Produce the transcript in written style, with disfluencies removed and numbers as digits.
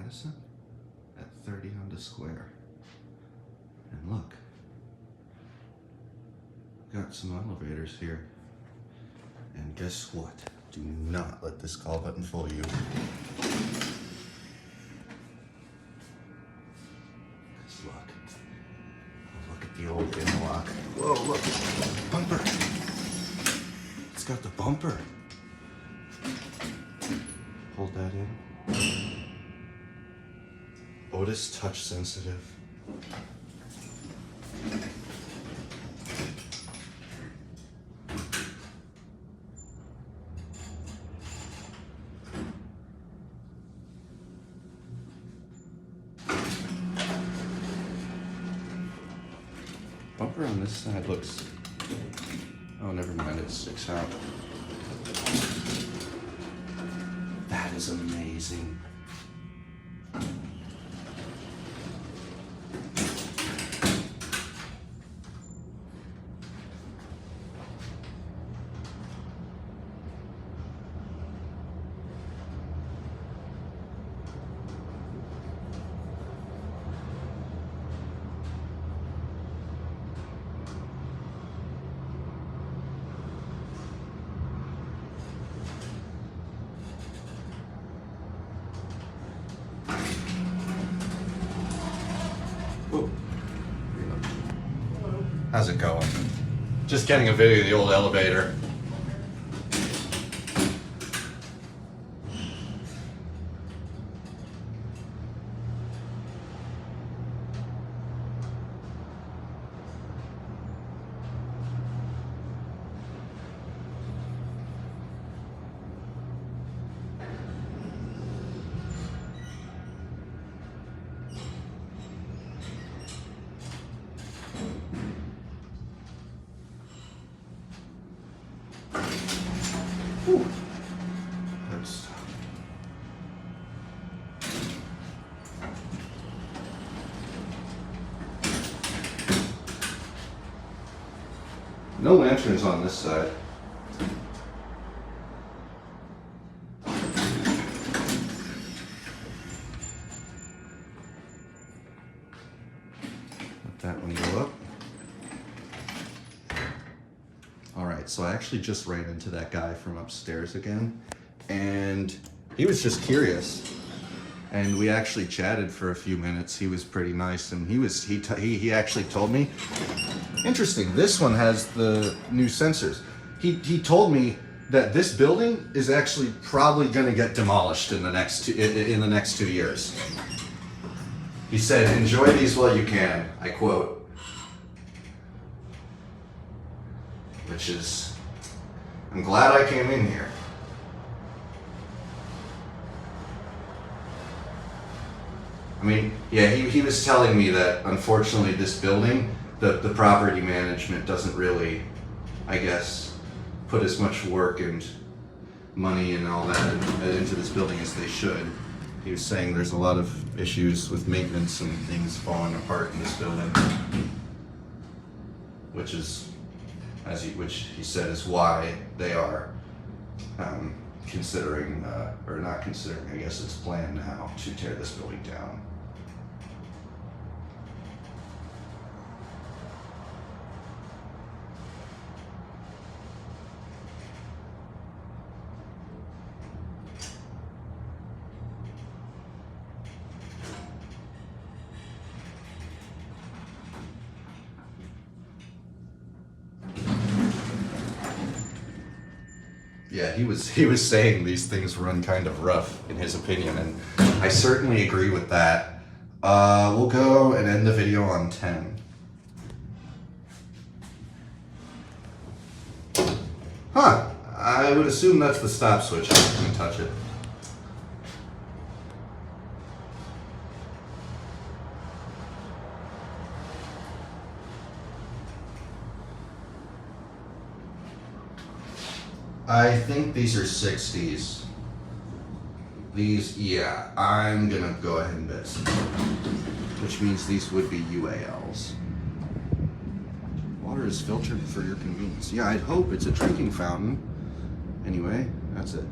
Madison at 30 Honda Square. And look, got some elevators here. And guess what? Do not let this call button fool you. Because look at the old interlock. Whoa, look, bumper. It's got the bumper. Hold that in. Otis touch sensitive. Bumper on this side looks, oh, never mind, it sticks out. That is amazing. Whoa. How's it going? Just getting a video of the old elevator. Whew. Hurts. No lanterns on this side. Let that one go up. Alright, so I actually just ran into that guy from upstairs again, and he was just curious. And we actually chatted for a few minutes. He was pretty nice, and he actually told me, interesting, this one has the new sensors. He told me that this building is actually probably going to get demolished in the next 2 years. He said, "Enjoy these while you can," I quote. Which is, I'm glad I came in here. I mean, yeah, he was telling me that unfortunately this building, the property management doesn't really, I guess, put as much work and money and all that into this building as they should. He was saying there's a lot of issues with maintenance and things falling apart in this building, which he said is why they are considering, or not considering, I guess it's planned now to tear this building down. Yeah, he was saying these things run kind of rough in his opinion, and I certainly agree with that. We'll go and end the video on 10. Huh, I would assume that's the stop switch. I'm not going to touch it. I think these are 60s. These, yeah, I'm gonna go ahead and bet 60, which means these would be UALs. Water is filtered for your convenience. Yeah, I'd hope it's a drinking fountain. Anyway, that's it.